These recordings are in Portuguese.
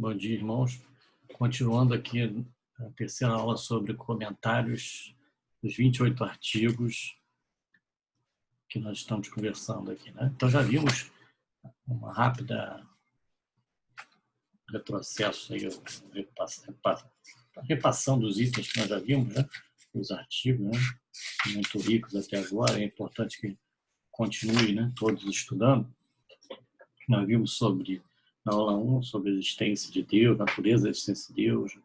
Bom dia, irmãos. Continuando aqui a terceira aula sobre comentários dos 28 artigos que nós estamos conversando aqui, né? Então já vimos uma rápida retrocesso aí, repassando os itens que nós já vimos, né? Os artigos, né? Muito ricos até agora. É importante que continue, né? Todos estudando. Nós vimos na aula 1, sobre a existência de Deus, a natureza da existência de Deus,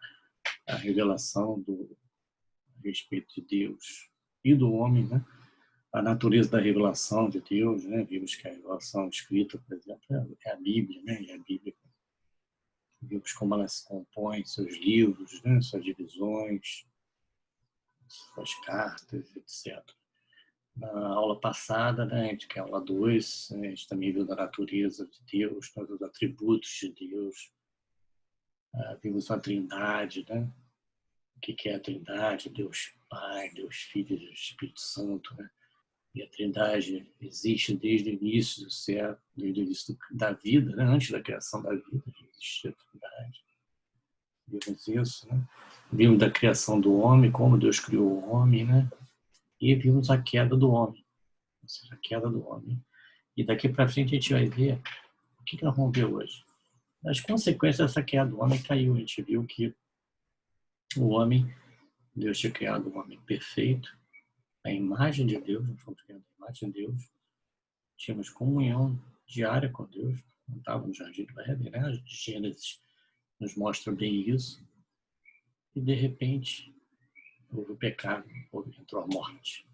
a revelação a respeito de Deus e do homem, né? A natureza da revelação de Deus, né? Vimos que a revelação escrita, por exemplo, é a Bíblia, né? E a Bíblia, vimos como ela se compõe, seus livros, né? Suas divisões, suas cartas, etc. Na aula passada, né? Que é a aula 2, a gente também viu da natureza de Deus, dos atributos de Deus, vimos a Trindade, né? O que é a Trindade? Deus Pai, Deus Filho e Deus Espírito Santo, né? E a Trindade existe desde o início do céu, desde o início da vida, né? Antes da criação da vida, existia a Trindade. Vimos isso, né? Vimos da criação do homem, como Deus criou o homem, né? E vimos a queda do homem, ou seja, a queda do homem. E daqui para frente a gente vai ver o que nós vamos ver hoje. As consequências dessa queda do homem caiu. A gente viu que o homem, Deus tinha criado um homem perfeito, a imagem de Deus, nós fomos criados a imagem de Deus, tínhamos comunhão diária com Deus, estávamos no Jardim do Éden, né? Gênesis nos mostra bem isso, e de repente houve o pecado, entrou a morte.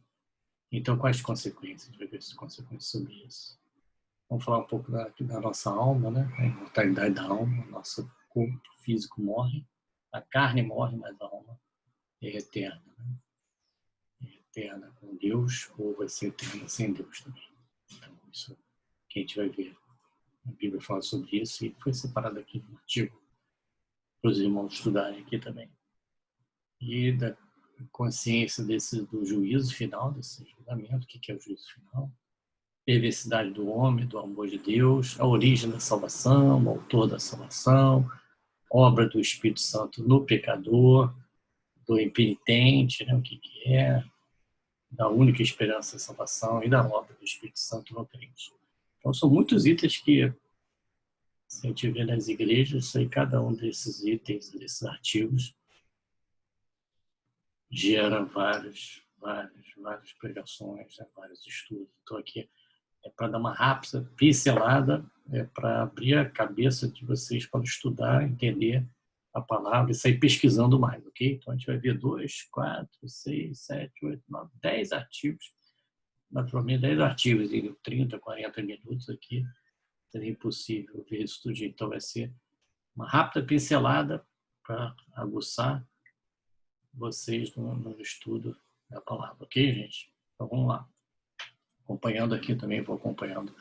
Então, quais as consequências? A gente vai ver as consequências sobre isso. Vamos falar um pouco da nossa alma, né? A imortalidade da alma, nosso corpo físico morre, a carne morre, mas a alma é eterna, né? Eterna com Deus, ou vai ser eterna sem Deus também. Então, isso que a gente vai ver. A Bíblia fala sobre isso e foi separado aqui no artigo para os irmãos estudarem aqui também. E da consciência do juízo final, desse julgamento, o que é o juízo final, perversidade do homem, do amor de Deus, a origem da salvação, o autor da salvação, obra do Espírito Santo no pecador, do impenitente, né, o que é, da única esperança da salvação e da obra do Espírito Santo no crente. Então, são muitos itens que, se a gente vê nas igrejas, aí cada um desses itens, desses artigos, gera várias pregações, né, vários estudos. Então, aqui é para dar uma rápida pincelada, é para abrir a cabeça de vocês para estudar, entender a palavra e sair pesquisando mais, ok? Então, a gente vai ver 2, 4, 6, 7, 8, 9, 10 artigos. Naturalmente, 10 artigos em 30, 40 minutos aqui. Seria impossível ver isso tudo. Então, vai ser uma rápida pincelada para aguçar vocês no estudo da palavra, ok, gente? Então, vamos lá. Acompanhando aqui também, vou acompanhando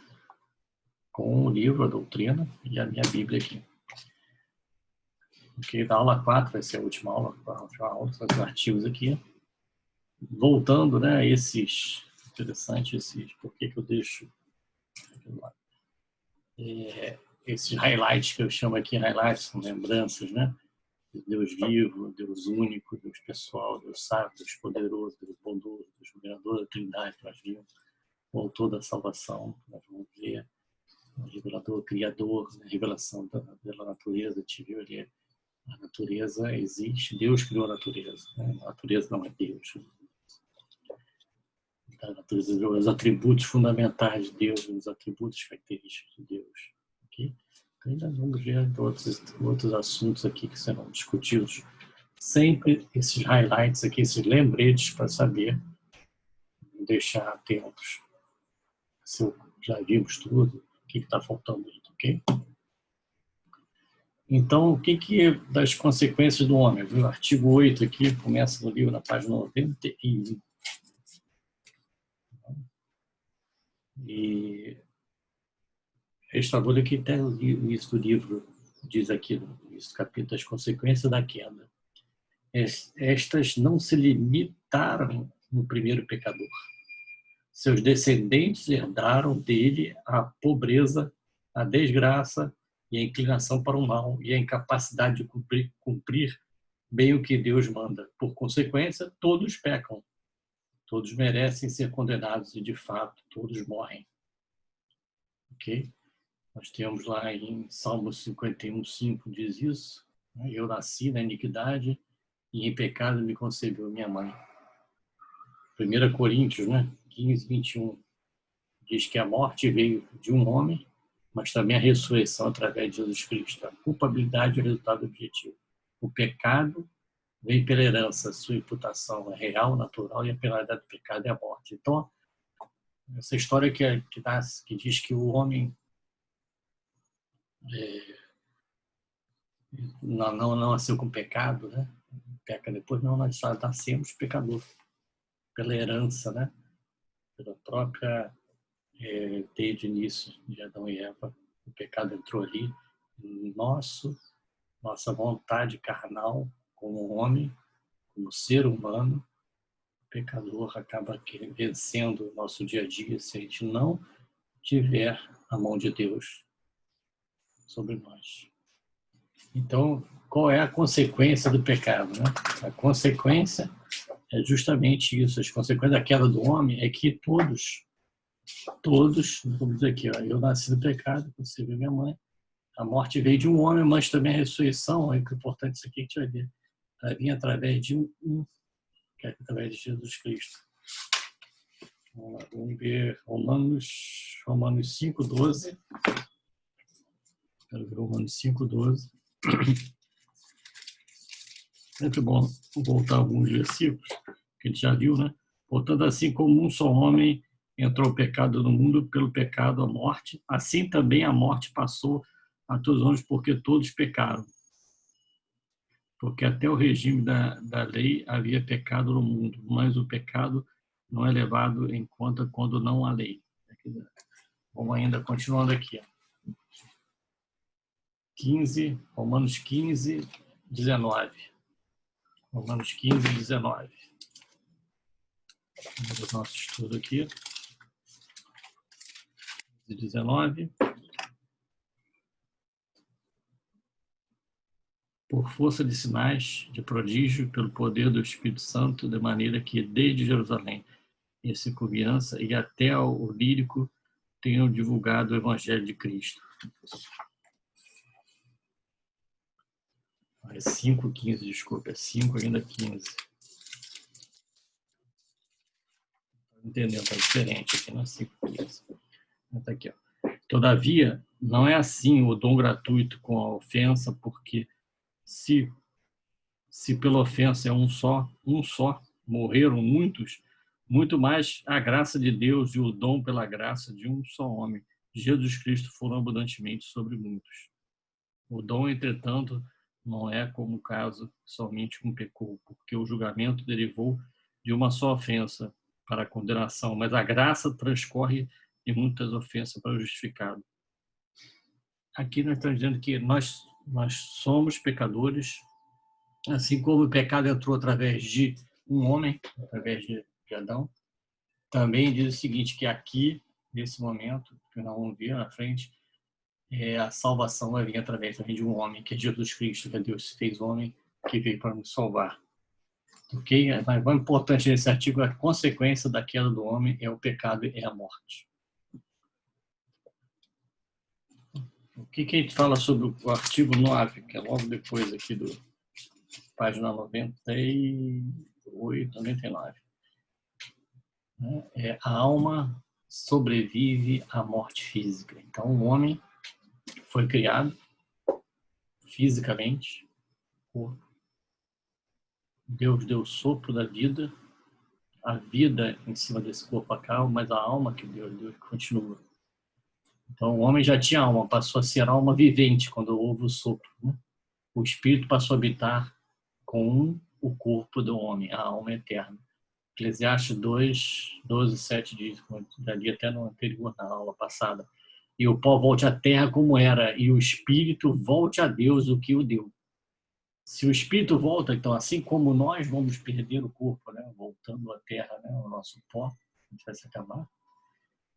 com o livro, a doutrina e a minha Bíblia aqui. Ok, da aula 4 vai ser a última aula, os artigos aqui. Voltando, né, por que eu deixo esses highlights que eu chamo aqui, highlights, são lembranças, né? Deus vivo, Deus único, Deus pessoal, Deus sábio, Deus poderoso, Deus bondoso, Deus governador da Trindade, nós vimos, o autor da salvação, nós vamos ver, o revelador, o criador, a revelação da natureza, a gente viu ali, a natureza existe, Deus criou a natureza, né? A natureza não é Deus. A natureza, os atributos fundamentais de Deus, os atributos característicos de Deus. Okay? Então, nós vamos ver outros assuntos aqui que serão discutidos. Sempre esses highlights aqui, esses lembretes para saber, deixar atentos. Se já vimos tudo, o que está faltando aí, ok? Então, o que das consequências do homem? O artigo 8 aqui, começa no livro na página 91. E Extrabolha que até o início do livro diz aqui, no início do capítulo, as consequências da queda. Estas não se limitaram no primeiro pecador. Seus descendentes herdaram dele a pobreza, a desgraça e a inclinação para o mal, e a incapacidade de cumprir bem o que Deus manda. Por consequência, todos pecam. Todos merecem ser condenados e, de fato, todos morrem. Ok? Nós temos lá em Salmo 51:5 diz isso. Eu nasci na iniquidade e em pecado me concebeu minha mãe. 1 Coríntios, 15:21 diz que a morte veio de um homem, mas também a ressurreição através de Jesus Cristo. A culpabilidade é o resultado objetivo. O pecado vem pela herança, sua imputação é real, natural, e a penalidade do pecado é a morte. Então, essa história que diz que o homem não nasceu com pecado, peca depois, não, nós só nascemos pecador, pela herança, pela própria, desde o início de Adão e Eva, o pecado entrou ali, nossa vontade carnal como homem, como ser humano, o pecador acaba vencendo o nosso dia a dia se a gente não tiver a mão de Deus sobre nós. Então, qual é a consequência do pecado? A consequência é justamente isso. As consequências da queda do homem é que todos, vamos dizer aqui, eu nasci no pecado, você viu minha mãe, a morte veio de um homem, mas também a ressurreição, é importante isso aqui que a gente vai ver, vai vir através de que é através de Jesus Cristo. Vamos ver Romanos 5:12. Quero ver Romanos 5:12. Sempre bom voltar alguns versículos que a gente já viu, Portanto, assim como um só homem entrou o pecado no mundo, pelo pecado a morte, assim também a morte passou a todos os homens, porque todos pecaram. Porque até o regime da lei havia pecado no mundo, mas o pecado não é levado em conta quando não há lei. Vamos ainda continuando aqui. Romanos 15:19. Romanos 15:19. Vamos ver o nosso estudo aqui. 19. Por força de sinais, de prodígio, pelo poder do Espírito Santo, de maneira que desde Jerusalém, em circunviança e até o Lírico, tenham divulgado o Evangelho de Cristo. É 5:15, desculpa, é 5 ainda 15. Entendeu? Está diferente aqui, não é 5:15. Está aqui, ó. Todavia, não é assim o dom gratuito com a ofensa, porque se pela ofensa é um só, morreram muitos, muito mais a graça de Deus e o dom pela graça de um só homem, Jesus Cristo, foram abundantemente sobre muitos. O dom, entretanto, não é como o caso somente um pecou, porque o julgamento derivou de uma só ofensa para a condenação, mas a graça transcorre de muitas ofensas para o justificado. Aqui nós estamos dizendo que nós somos pecadores, assim como o pecado entrou através de um homem, através de Adão. Também diz o seguinte, que aqui, nesse momento, que nós vamos ver na frente, a salvação vai vir através também de um homem, que é Jesus Cristo, que Deus fez homem, que veio para nos salvar. Ok? Mas o importante nesse artigo é a consequência da queda do homem é o pecado e a morte. O que a gente fala sobre o artigo 9, que é logo depois aqui do página 98, 99. A alma sobrevive à morte física. Então, o homem foi criado fisicamente, Deus deu o sopro da vida, a vida em cima desse corpo acaba, mas a alma que Deus continua. Então, o homem já tinha alma, passou a ser alma vivente quando houve o sopro. O espírito passou a habitar com o corpo do homem, a alma eterna. Eclesiastes 2:12-7 diz, como eu já li até no anterior, na aula passada, e o pó volte à terra como era, e o espírito volte a Deus o que o deu. Se o espírito volta, então, assim como nós vamos perder o corpo, voltando à terra, o nosso pó, a gente vai se acabar,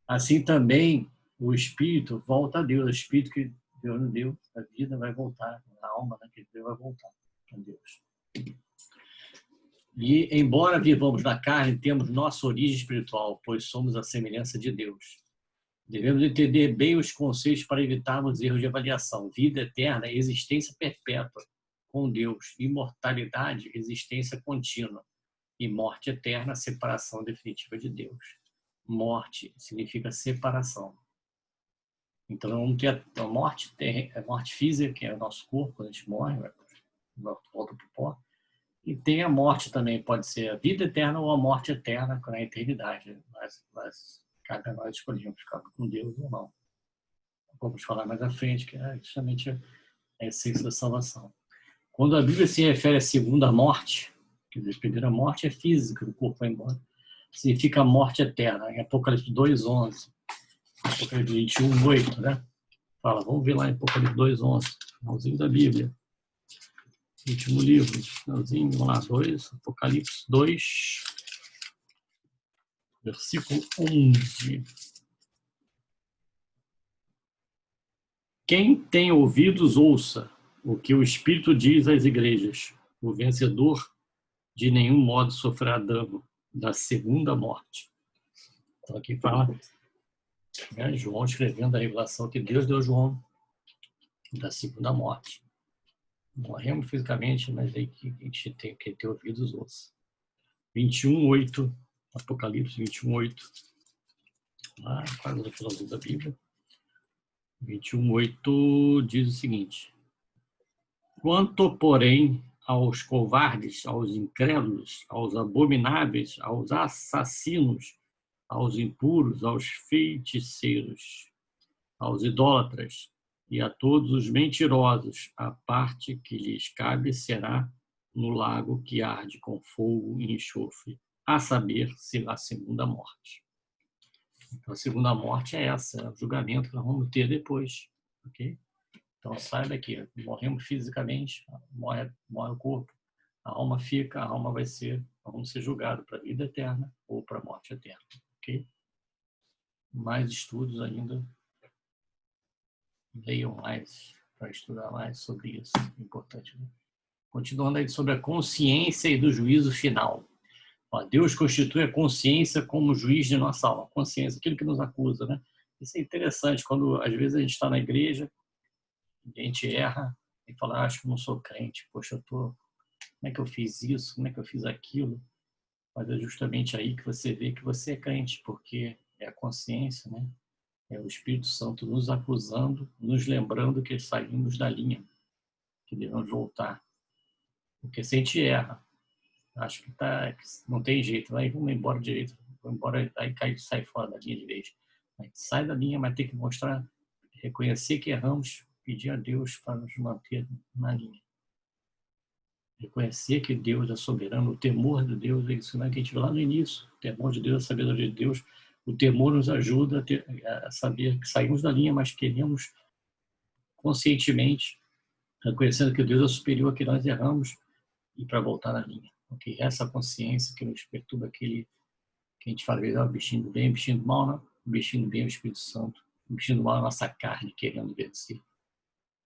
assim também o espírito volta a Deus, o espírito que Deus não deu, a vida vai voltar, a alma naquele Deus vai voltar com Deus. E, embora vivamos na carne, temos nossa origem espiritual, pois somos a semelhança de Deus. Devemos entender bem os conceitos para evitarmos erros de avaliação. Vida eterna, existência perpétua com Deus. Imortalidade, existência contínua. E morte eterna, separação definitiva de Deus. Morte significa separação. Então, vamos ter a morte física, que é o nosso corpo, quando a gente morre, volta para o pó. E tem a morte também, pode ser a vida eterna ou a morte eterna na eternidade. Mas cabe a nós escolhermos ficar com Deus ou não. Vamos falar mais à frente, que é justamente a essência da salvação. Quando a Bíblia se refere à segunda morte, quer dizer, a primeira morte é física, o corpo vai embora, significa a morte eterna. Em Apocalipse 2:11, Apocalipse 21:8, né? Fala, vamos ver lá em Apocalipse 2:11, finalzinho da Bíblia. Último livro, finalzinho, vamos lá, Apocalipse 2, versículo 11. Quem tem ouvidos, ouça o que o Espírito diz às igrejas. O vencedor de nenhum modo sofrerá dano da segunda morte. Então aqui fala, né, João escrevendo a revelação que Deus deu a João da segunda morte. Morremos fisicamente, mas aí que a gente tem que ter ouvidos, ouça. 21:8, Apocalipse 21:8. Lá, quase no finalzinho da Bíblia. 21:8 diz o seguinte: quanto, porém, aos covardes, aos incrédulos, aos abomináveis, aos assassinos, aos impuros, aos feiticeiros, aos idólatras e a todos os mentirosos, a parte que lhes cabe será no lago que arde com fogo e enxofre, a saber, a segunda morte. Então, a segunda morte é essa, é o julgamento que nós vamos ter depois, ok? Então, saiba que morremos fisicamente, morre o corpo, a alma fica, a alma vamos ser julgados para a vida eterna ou para a morte eterna, ok? Mais estudos ainda, leiam mais para estudar mais sobre isso, é importante, né? Continuando aí sobre a consciência e do juízo final. Deus constitui a consciência como juiz de nossa alma. Consciência, aquilo que nos acusa, né? Isso é interessante, quando às vezes a gente está na igreja, a gente erra e fala, acho que não sou crente, poxa, como é que eu fiz isso, como é que eu fiz aquilo? Mas é justamente aí que você vê que você é crente, porque é a consciência, né? É o Espírito Santo nos acusando, nos lembrando que saímos da linha, que devemos voltar. Porque se a gente erra, acho que não tem jeito, vamos embora direito, vamos embora, aí sai fora da linha de vez. A gente sai da linha, mas tem que mostrar, reconhecer que erramos, pedir a Deus para nos manter na linha. Reconhecer que Deus é soberano, o temor de Deus, é isso que a gente viu lá no início, o temor de Deus, a sabedoria de Deus, o temor nos ajuda a saber que saímos da linha, mas queremos conscientemente, reconhecendo que Deus é superior, que nós erramos, e para voltar na linha. Okay? Essa consciência que nos perturba, aquele que a gente fala, o bichinho do bem, o bichinho do mal, não? O bichinho do bem é o Espírito Santo, o bichinho do mal é a nossa carne querendo vencer.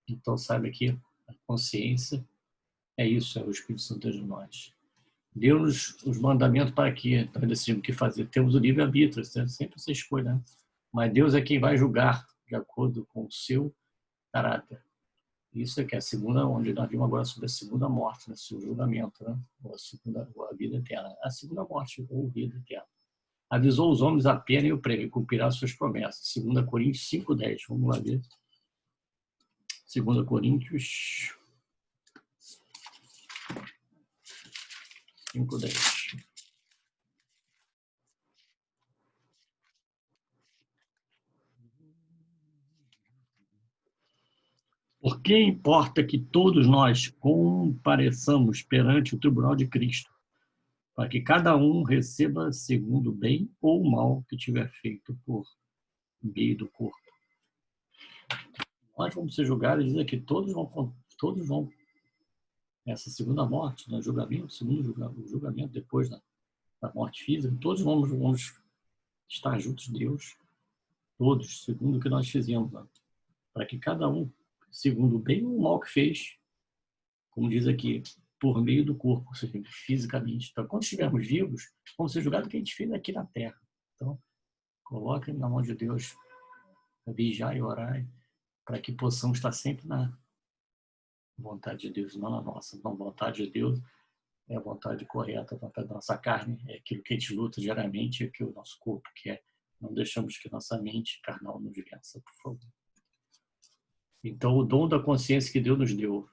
Então, sabe que a consciência é isso, é o Espírito Santo de nós. Deu-nos os mandamentos para que nós decidimos o que fazer. Temos o livre-arbítrio, sempre essa escolha, né? Mas Deus é quem vai julgar de acordo com o seu caráter. Isso é que é a segunda, onde nós vimos agora sobre a segunda morte, né? O julgamento, né? Ou a vida eterna. A segunda morte ou vida eterna. Avisou os homens a pena e o prêmio, cumprirá suas promessas. 2 Coríntios 5:10. Vamos lá ver. 2 Coríntios 5:10. Porque importa que todos nós compareçamos perante o tribunal de Cristo, para que cada um receba segundo o bem ou o mal que tiver feito por meio do corpo. Nós vamos ser julgados, diz aqui, todos vão essa segunda morte, né, julgamento, o julgamento depois da morte física, todos vamos estar juntos de Deus, todos, segundo o que nós fizemos, né, para que cada um segundo o bem ou o mal que fez, como diz aqui, por meio do corpo, ou seja, fisicamente. Então, quando estivermos vivos, vamos ser julgados o que a gente fez aqui na Terra. Então, coloque na mão de Deus, vigiai e orai, para que possamos estar sempre na vontade de Deus, não na nossa. Então, a vontade de Deus é a vontade correta, a vontade da nossa carne, é aquilo que a gente luta diariamente, é o que o nosso corpo quer. Não deixamos que nossa mente carnal nos vença, por favor. Então, o dom da consciência que Deus nos deu,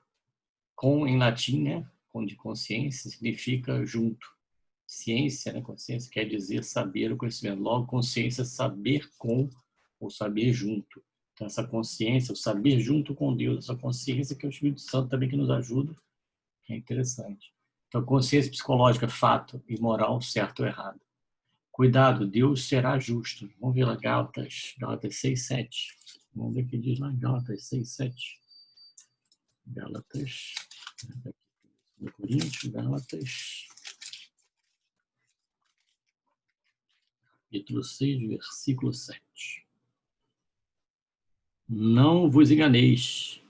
com em latim, né, com de consciência, significa junto. Ciência, né, consciência, quer dizer saber o conhecimento. Logo, consciência, saber com ou saber junto. Então, essa consciência, o saber junto com Deus, essa consciência que é o Espírito Santo também que nos ajuda, é interessante. Então, consciência psicológica, fato e moral, certo ou errado. Cuidado, Deus será justo. Vamos ver lá, Gálatas 6:7. Vamos ver o que diz lá, Gálatas 6:7. Gálatas, Coríntios, Gálatas, capítulo 6, versículo 7. Não vos enganeis,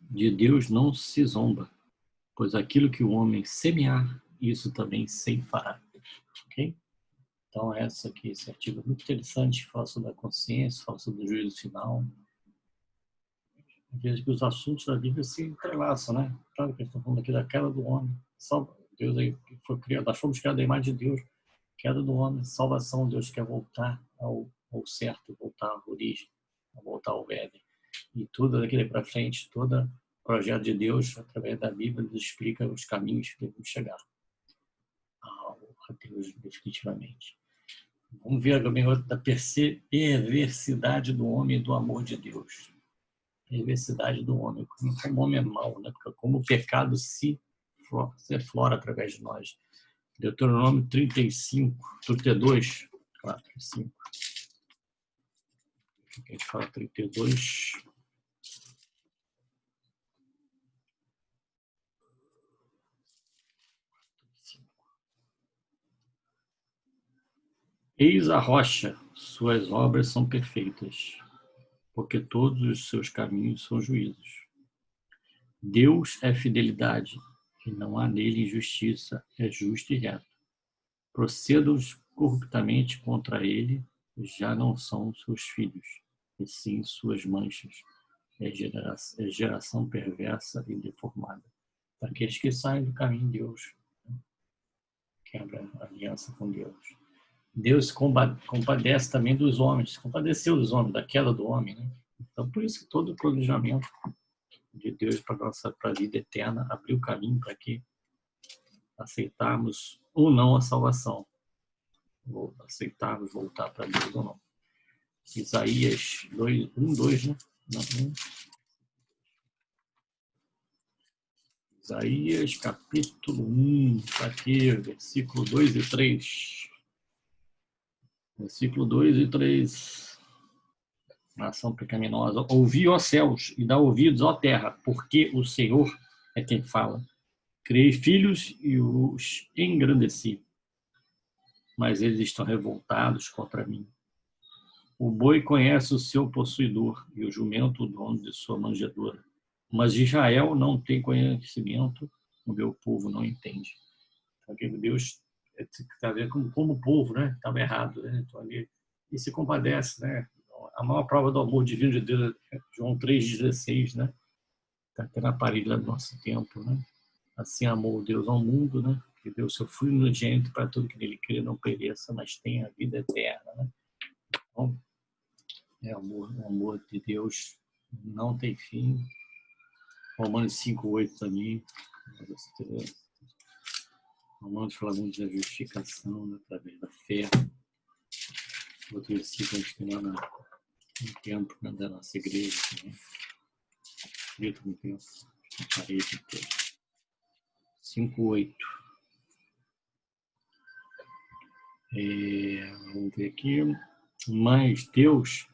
de Deus não se zomba, pois aquilo que o homem semear, isso também ceifará. Ok? Então, esse artigo é muito interessante, fala sobre a consciência, fala sobre o juízo final. Veja que os assuntos da Bíblia se entrelaçam, né? Claro que eles estão falando aqui da queda do homem. Deus aí foi criado, nós fomos criados à imagem de Deus. Queda do homem, salvação, Deus quer voltar ao certo, voltar à origem, voltar ao Éden. E tudo daqui para frente, todo projeto de Deus, através da Bíblia, nos explica os caminhos que devemos chegar a Deus definitivamente. Vamos ver também da perversidade do homem e do amor de Deus. Perversidade do homem, como o homem é mau, né? Porque como o pecado se flora através de nós. Deuteronômio 32, 5. A gente fala 32. Eis a rocha, suas obras são perfeitas, porque todos os seus caminhos são juízos. Deus é fidelidade, e não há nele injustiça, é justo e reto. Procedam corruptamente contra ele, já não são seus filhos, e sim suas manchas. É geração perversa e deformada. Aqueles que saem do caminho de Deus, quebra a aliança com Deus. Deus compadece também dos homens, compadeceu dos homens, da queda do homem, né? Então, por isso que todo o planejamento de Deus para a vida eterna abriu o caminho para que aceitarmos ou não a salvação, ou aceitarmos voltar para Deus ou não. Isaías 2, né? Não, 1. Isaías, capítulo 1, está aqui, versículo 2 e 3. Versículo 2 e 3. Nação pecaminosa. Ouvi, ó céus, e dá ouvidos, ó terra, porque o Senhor é quem fala. Criei filhos e os engrandeci, mas eles estão revoltados contra mim. O boi conhece o seu possuidor, e o jumento o dono de sua manjedoura. Mas Israel não tem conhecimento, o meu povo não entende. Então, Deus está vendo como o povo, né? Estava errado, né? Então, ali, e se compadece, né? A maior prova do amor divino de Deus é João 3,16, né? Está até na parede do nosso tempo, né? Assim amou Deus ao mundo, né? Que deu seu Filho unigênito para todo que nele crê não pereça, mas tenha a vida eterna, né? Então, o amor de Deus não tem fim. Romanos 5:8 também. Romanos fala muito da justificação, né, através da fé. Outro versículo a gente tem lá no templo, né, da nossa igreja. Né? Dentro do templo, na parede inteira. 5:8. Vamos ver aqui. Mas Deus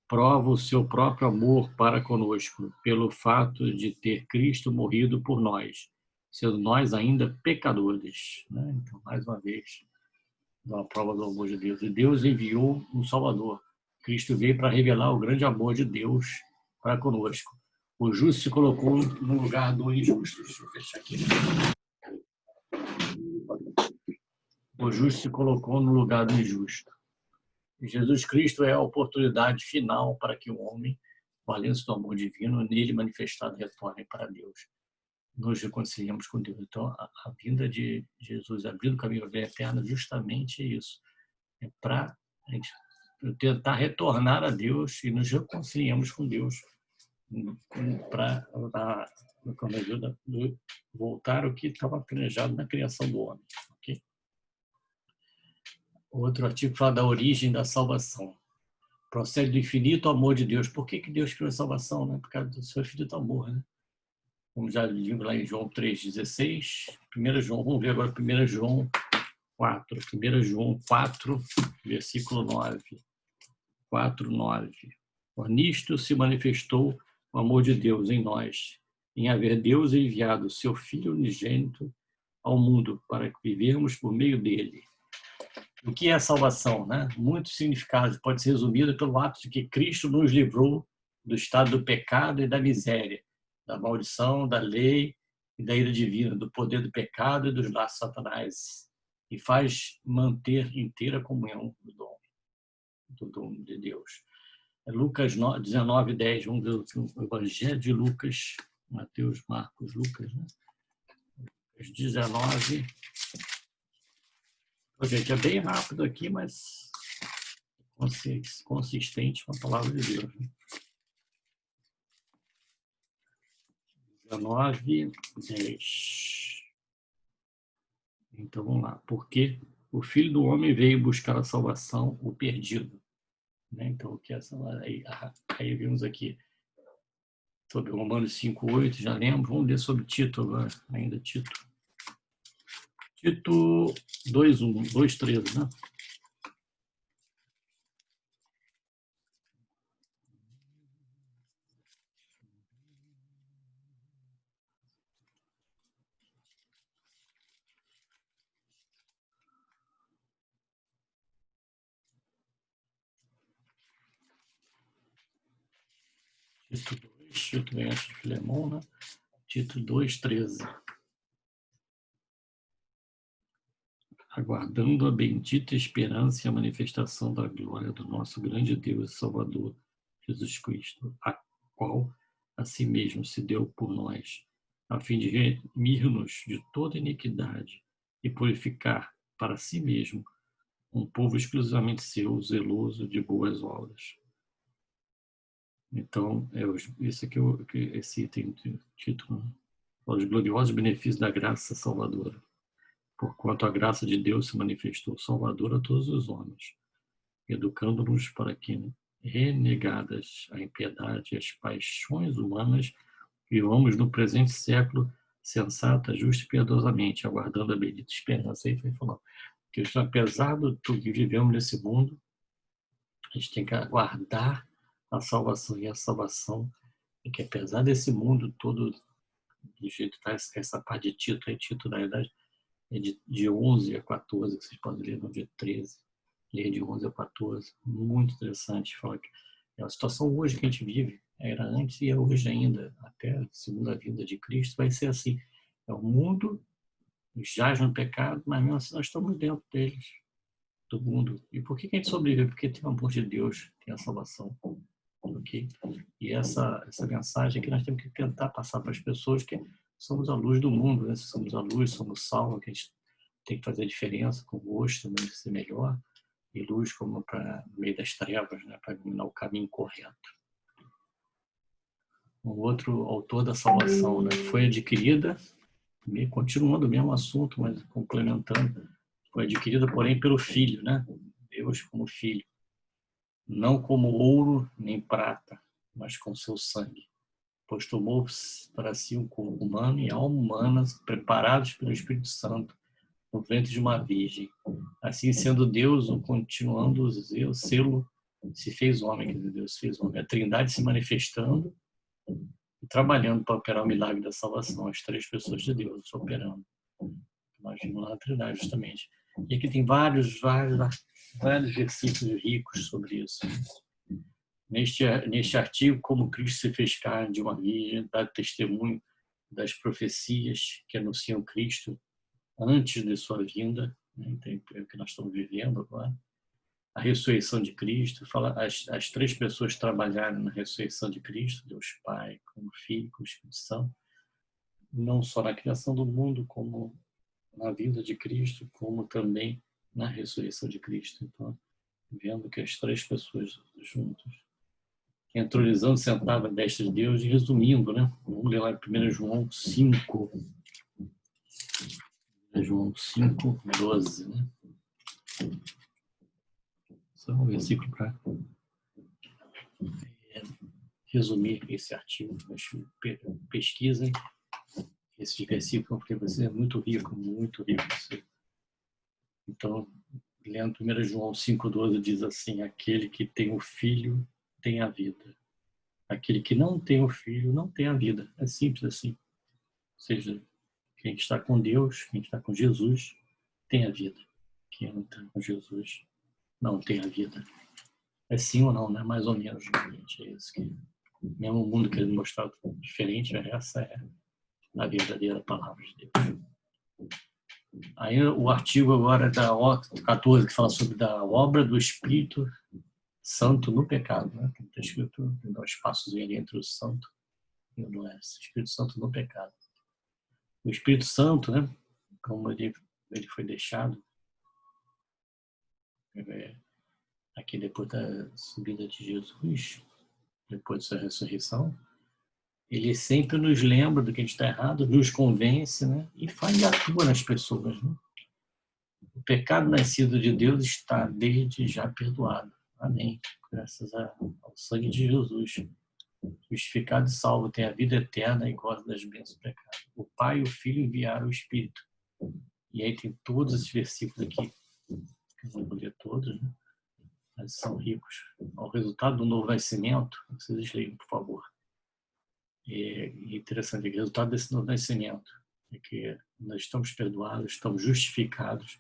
prova o seu próprio amor para conosco, pelo fato de ter Cristo morrido por nós, sendo nós ainda pecadores. Né? Então, mais uma vez, uma prova do amor de Deus. E Deus enviou um Salvador. Cristo veio para revelar o grande amor de Deus para conosco. O justo se colocou no lugar do injusto. Deixa eu fechar aqui. O justo se colocou no lugar do injusto. Jesus Cristo é a oportunidade final para que o homem, valendo-se do amor divino, nele manifestado, retorne para Deus. Nos reconciliamos com Deus. Então, a vinda de Jesus, abrindo o caminho à vida eterna, justamente isso. É para a gente tentar retornar a Deus e nos reconciliamos com Deus para com a ajuda de voltar ao que estava planejado na criação do homem. Okay? Outro artigo fala da origem da salvação. Procede do infinito amor de Deus. Por que Deus criou a salvação? Né? Por causa do seu infinito amor. Né? Como já vimos lá em João 3,16. 1 João, vamos ver agora 1 João 4. 1 João 4, versículo 9. 4, 9. Nisto se manifestou o amor de Deus em nós, em haver Deus enviado o seu Filho unigênito ao mundo para vivermos por meio dele. O que é a salvação? Né? Muitos significados. Pode ser resumido pelo ato de que Cristo nos livrou do estado do pecado e da miséria, da maldição, da lei e da ira divina, do poder do pecado e dos laços de Satanás, e faz manter inteira a comunhão do dom de Deus. Lucas 19, 10, vamos ver o Evangelho de Lucas, Mateus, Marcos, Lucas, né? 19. Gente, é bem rápido aqui, mas consistente com a palavra de Deus. Né? 19, 10. Então vamos lá. Porque o Filho do Homem veio buscar a salvação, o perdido. Né? Então, o que é essa? Aí vimos aqui sobre Romanos 5, 8, já lembro. Vamos ler sobre Tito agora, ainda Tito. Tito 2:1, 2:13, né? Tito 2, Tito vem antes de Filemão, né? Tito 2:13. Aguardando a bendita esperança e a manifestação da glória do nosso grande Deus e Salvador, Jesus Cristo, a qual a si mesmo se deu por nós, a fim de remir-nos de toda iniquidade e purificar para si mesmo um povo exclusivamente seu, zeloso de boas obras. Então, esse aqui esse item de título, os gloriosos benefícios da graça salvadora. Porquanto a graça de Deus se manifestou salvadora a todos os homens, educando-nos para que, renegadas a impiedade e as paixões humanas, vivamos no presente século sensata, justa e piedosamente, aguardando a bendita esperança. Aí foi falando que, apesar do que vivemos nesse mundo, a gente tem que aguardar a salvação. E a salvação é que, apesar desse mundo todo, do jeito que está essa parte de Tito, Tito, na verdade, é de 11 a 14, que vocês podem ler no dia 13. Ler de 11 a 14. Muito interessante. Fala que a situação hoje que a gente vive, era antes e é hoje ainda, até a segunda vinda de Cristo, vai ser assim. É o mundo jaz no pecado, mas mesmo assim nós estamos dentro deles, do mundo. E por que a gente sobrevive? Porque tem o amor de Deus, tem a salvação. Okay? E essa mensagem que nós temos que tentar passar para as pessoas, que somos a luz do mundo, né? Somos a luz, somos sal, que a gente tem que fazer a diferença com gosto, também de ser melhor, e luz como para no meio das trevas, né? Para iluminar o caminho correto. Um outro autor da salvação, né? Foi adquirida, continuando o mesmo assunto, mas complementando, foi adquirida, porém, pelo Filho, né? Deus como Filho. Não como ouro nem prata, mas com seu sangue. Pois tomou para si um corpo humano e alma humana, preparados pelo Espírito Santo, no ventre de uma virgem. Assim, sendo Deus, continuando o selo, se fez homem, quer dizer, Deus fez homem. A Trindade se manifestando e trabalhando para operar o milagre da salvação. As três pessoas de Deus operando. Nós vimos lá na Trindade, justamente. E aqui tem vários versículos ricos sobre isso. Neste artigo, como Cristo se fez carne de uma virgem, dá testemunho das profecias que anunciam Cristo antes de sua vinda, né? Então, é o que nós estamos vivendo agora. A ressurreição de Cristo, fala as três pessoas trabalharam na ressurreição de Cristo, Deus Pai, como Filho, como Espírito Santo, não só na criação do mundo, como na vinda de Cristo, como também na ressurreição de Cristo. Então, vendo que as três pessoas juntas, entronizando, sentado à destra de Deus, e resumindo, né? Vamos ler lá em 1 João 5. 1 João 5, 12, né? Só um versículo para resumir esse artigo. Pesquisem esse versículo, porque você é muito rico, muito rico. Então, lendo 1 João 5,12, diz assim: aquele que tem o Filho tem a vida. Aquele que não tem o Filho não tem a vida. É simples assim. Ou seja, quem está com Deus, quem está com Jesus, tem a vida. Quem não está com Jesus não tem a vida. É sim ou não, né? Mais ou menos, gente. É isso que, mesmo o mundo querendo mostrar diferente, essa é a verdadeira palavra de Deus. Aí o artigo agora da 14, que fala sobre a obra do Espírito Santo no pecado, né? Está escrito, dá um espaçozinho ali entre o santo e o doença. Espírito Santo no pecado. O Espírito Santo, né? Como ele foi deixado aqui depois da subida de Jesus, depois da sua ressurreição, ele sempre nos lembra do que a gente está errado, nos convence, né? E atua nas pessoas, né? O pecado nascido de Deus está desde já perdoado. Amém. Graças ao sangue de Jesus. Justificado e salvo, tem a vida eterna e goza das bênçãos do pecado. O Pai e o Filho enviaram o Espírito. E aí tem todos esses versículos aqui, que eu não vou ler todos, né? Mas são ricos. O resultado do novo nascimento, vocês leiam, por favor. É interessante, o resultado desse novo nascimento é que nós estamos perdoados, estamos justificados,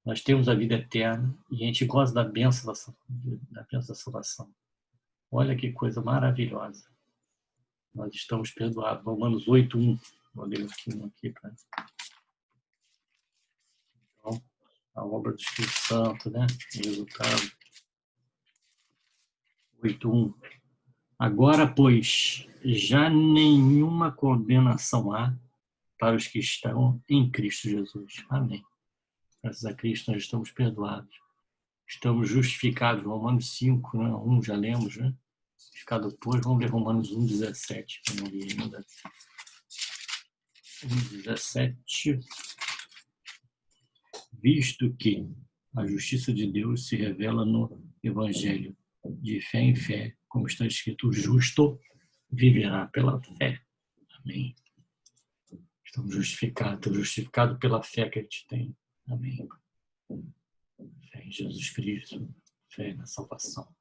nós temos a vida eterna e a gente gosta da bênção da salvação. Olha que coisa maravilhosa. Nós estamos perdoados. Romanos 8:1. Vou ler aqui para. Então, a obra do Espírito Santo, né? Resultado. 8:1. Agora, pois, já nenhuma condenação há para os que estão em Cristo Jesus. Amém. Graças a Cristo nós estamos perdoados. Estamos justificados. Romanos 5, né? 1, já lemos, né? Justificado depois, vamos ler Romanos 1:17. Eu não li ainda. 1:17. Visto que a justiça de Deus se revela no Evangelho, de fé em fé, como está escrito, o justo viverá pela fé. Amém. Estamos justificados pela fé que a gente tem. Amém. Fé em Jesus Cristo, fé na salvação.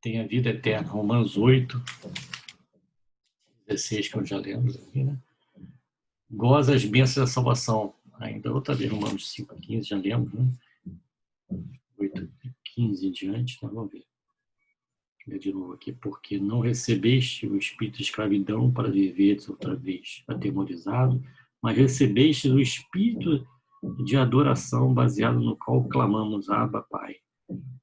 Tem a vida eterna. Romanos 8:16, que eu já lemos aqui, né? Goza as bênçãos da salvação. Ainda outra vez, Romanos 5:15, já lemos, né? 8:15 em diante, então vamos ver. Vou ler de novo aqui. Porque não recebeste o espírito de escravidão para viveres outra vez atemorizado, mas recebeste o espírito de adoração baseado no qual clamamos, Abba, Pai.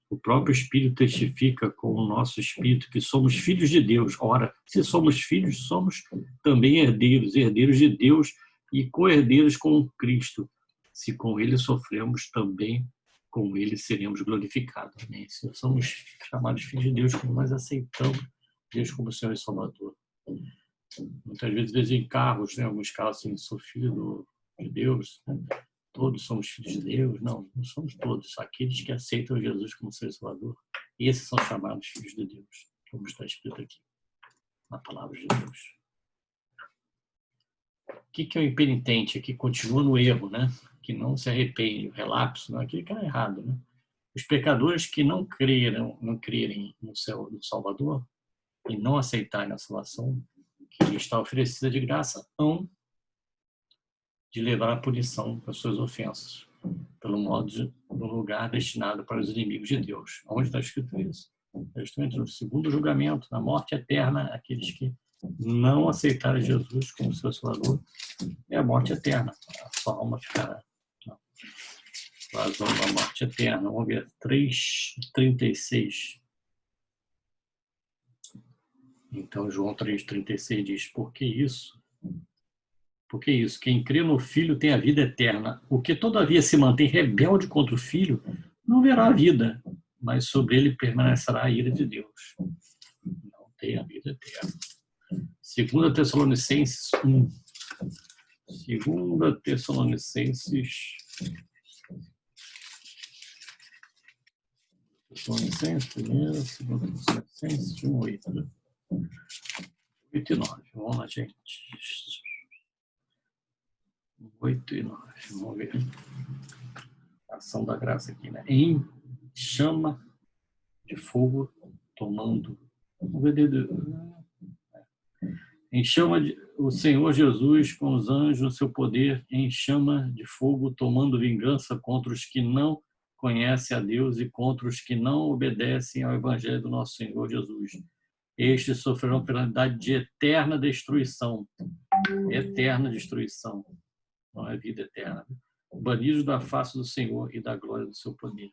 O próprio Espírito testifica com o nosso espírito que somos filhos de Deus. Ora, se somos filhos, somos também herdeiros, herdeiros de Deus e co-herdeiros com Cristo. Se com Ele sofremos, também com Ele seremos glorificados. Amém? Se somos chamados filhos de Deus, como nós aceitamos Deus como Senhor e Salvador. Muitas vezes em carros, né? Alguns carros assim, sou filho de Deus, né? Todos somos filhos de Deus. Não somos todos. Aqueles que aceitam Jesus como seu Salvador, esses são chamados filhos de Deus, como está escrito aqui, na palavra de Deus. O que é o impenitente? Que continua no erro, né? Que não se arrepende, o relapso, não, aquele que é errado, né? Os pecadores que não crerem no Salvador e não aceitarem a salvação que lhe está oferecida de graça, hão de levar a punição das suas ofensas, pelo modo no lugar destinado para os inimigos de Deus. Onde está escrito isso? Justamente no segundo julgamento, na morte eterna, aqueles que não aceitaram Jesus como seu Salvador, é a morte eterna. A sua alma ficará na vazão da morte eterna. Vamos ver, 3:36. Então, João 3:36 diz, por que isso? Porque isso, quem crê no Filho tem a vida eterna. O que todavia se mantém rebelde contra o Filho não verá a vida, mas sobre ele permanecerá a ira de Deus. Não tem a vida eterna. 2 Tessalonicenses 1. 2 Tessalonicenses. Primeiro, 2 Tessalonicenses 1, 8. 8 e 9. Vamos lá, gente. 8 e 9. Vamos ver. Ação da graça aqui, né? Em chama de fogo tomando. Vamos ver. Em chama de o Senhor Jesus com os anjos no seu poder, em chama de fogo tomando vingança contra os que não conhecem a Deus e contra os que não obedecem ao Evangelho do nosso Senhor Jesus. Estes sofrerão penalidade de eterna destruição. Eterna destruição. Não é vida eterna. Banidos da face do Senhor e da glória do seu poder.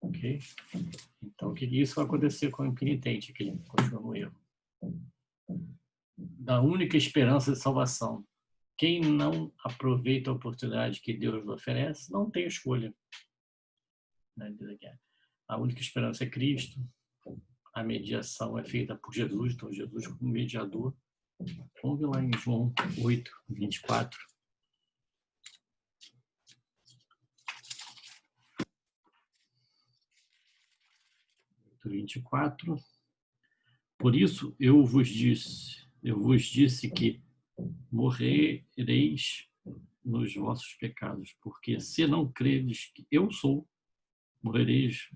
Ok? Então, o que isso vai acontecer com o impenitente, que ele continua no erro? Da única esperança de salvação. Quem não aproveita a oportunidade que Deus lhe oferece, não tem escolha. A única esperança é Cristo. A mediação é feita por Jesus, então Jesus como mediador. Vamos ver lá em João 8, 24. 24. Por isso eu vos disse que morrereis nos vossos pecados, porque se não credes que eu sou, morrereis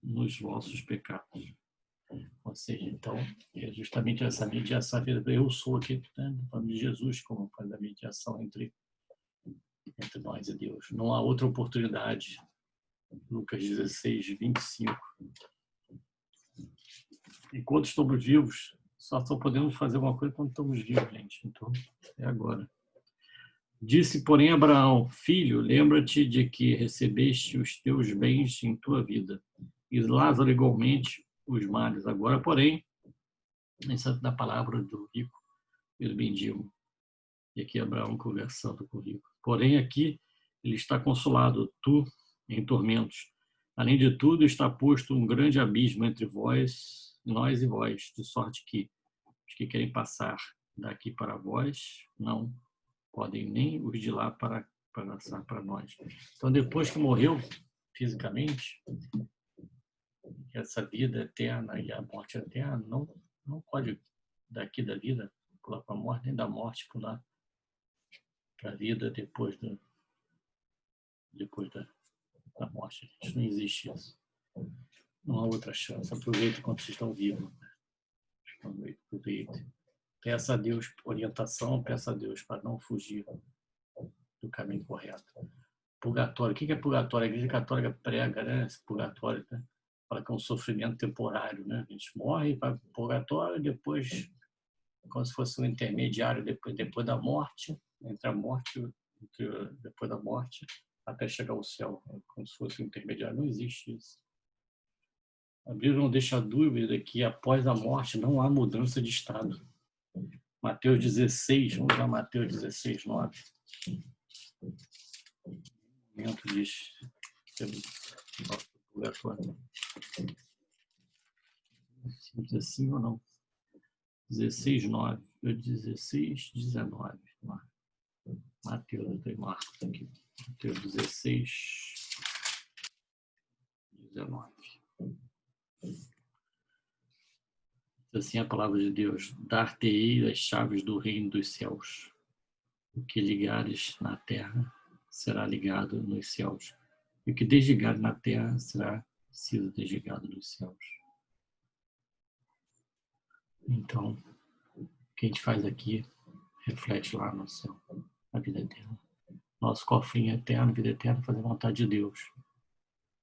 nos vossos pecados. Ou seja, então, é justamente essa mediação, eu sou aqui, né, falando de Jesus como faz a mediação entre nós e Deus. Não há outra oportunidade. Lucas 16, 25. Enquanto estamos vivos, só podemos fazer uma coisa quando estamos vivos, gente. Então, é agora. Disse, porém, Abraão, filho, lembra-te de que recebeste os teus bens em tua vida, e Lázaro igualmente os males. Agora, porém, isso é da palavra do rico e do mendigo. E aqui Abraão conversando com o rico. Porém, aqui ele está consolado, tu em tormentos. Além de tudo, está posto um grande abismo entre nós e vós, de sorte que os que querem passar daqui para vós não podem nem os de lá para passar para nós. Então, depois que morreu fisicamente, essa vida eterna e a morte eterna não pode daqui da vida pular para a morte, nem da morte pular para a vida depois da morte. Isso não existe isso. Não há outra chance. Aproveita enquanto vocês estão vivos. Aproveite. Peça a Deus orientação, peça a Deus para não fugir do caminho correto. Purgatório. O que é purgatório? A Igreja Católica prega, né? Esse purgatório, né? Fala que é um sofrimento temporário, né? A gente morre, vai para o purgatório, depois, como se fosse um intermediário depois da morte, entre a morte, depois da morte, até chegar ao céu, como se fosse um intermediário. Não existe isso. A Bíblia não deixa dúvida que após a morte não há mudança de estado. Mateus 16, vamos lá, Mateus 16, 9. O momento diz diz assim ou não? 16, 9. 16, 19. Mateus, eu tenho Marcos aqui. Mateus 16, 19. Assim a palavra de Deus, dar-te-ei as chaves do reino dos céus. O que ligares na terra será ligado nos céus. E o que desligares na terra será sido desligado nos céus. Então, o que a gente faz aqui reflete lá no céu, a vida eterna. Nosso cofrinho eterno, vida eterna, fazer a vontade de Deus.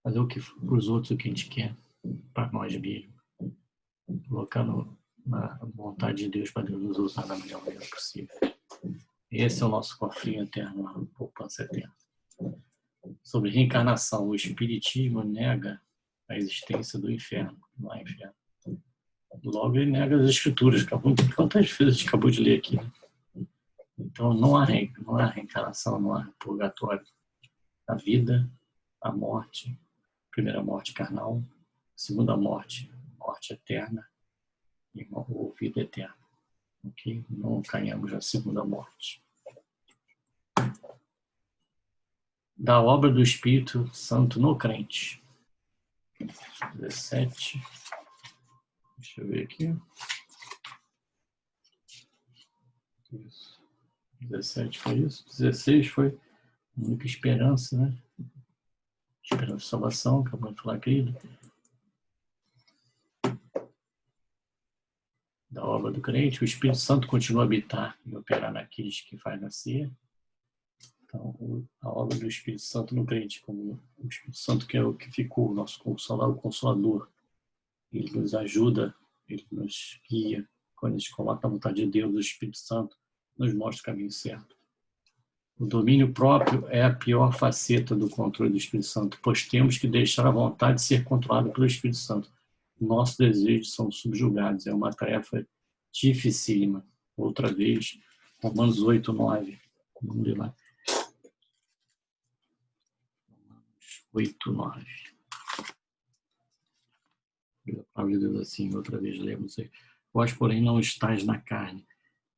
fazer para os outros o que a gente quer, para nós mesmos. Colocar na vontade de Deus para Deus nos usar da melhor maneira possível. Esse é o nosso cofrinho eterno, a poupança eterna. Sobre reencarnação, o Espiritismo nega a existência do inferno. Não há inferno. Logo, ele nega as escrituras. Quantas vezes a gente acabou de ler aqui? Né? Então, não há reencarnação, não há purgatório. A vida, a morte, primeira morte carnal, segunda morte, morte eterna e vida eterna. Okay? Não caímos na segunda morte. Da obra do Espírito Santo no crente. 17. Deixa eu ver aqui. Isso. 17 foi isso. 16 foi a única esperança, né? Esperança de salvação, acabamos de falar, querido. Da obra do crente, o Espírito Santo continua a habitar e operar naqueles que faz nascer. Então, a obra do Espírito Santo no crente, como o Espírito Santo que é o que ficou, o nosso consolador. Ele nos ajuda, ele nos guia. Quando a gente coloca a vontade de Deus, o Espírito Santo nos mostra o caminho certo. O domínio próprio é a pior faceta do controle do Espírito Santo, pois temos que deixar a vontade ser controlada pelo Espírito Santo. Nossos desejos são subjugados, é uma tarefa dificílima. Outra vez, Romanos 8, 9. Vamos ler lá. Romanos 8, 9. A palavra de Deus assim, outra vez lemos. Vós, porém, não estáis na carne,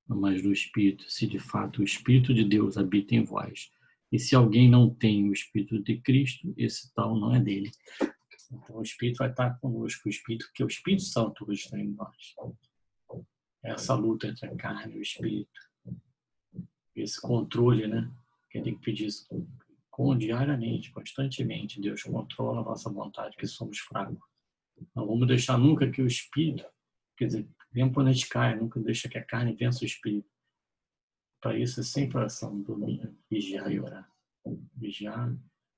mas no Espírito, se de fato o Espírito de Deus habita em vós. E se alguém não tem o Espírito de Cristo, esse tal não é dele. Então o Espírito vai estar conosco, o Espírito, que é o Espírito Santo hoje está em nós. Essa luta entre a carne e o Espírito. Esse controle, né? Que tem que pedir isso diariamente, constantemente. Deus controla a nossa vontade, que somos fracos. Não vamos deixar nunca que o Espírito, quer dizer, mesmo quando a gente cai, nunca deixa que a carne vença o Espírito. Para isso é sempre oração, dormir, vigiar e orar. Vigiar,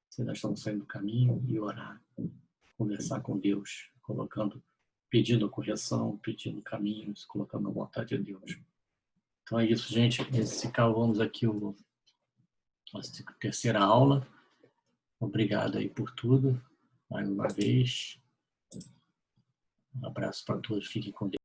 se nós estamos saindo do caminho, e orar. Conversar com Deus, pedindo correção, pedindo caminhos, colocando a vontade de Deus. Então é isso, gente. Acabamos aqui a terceira aula. Obrigado aí por tudo, mais uma vez. Um abraço para todos, fiquem com Deus.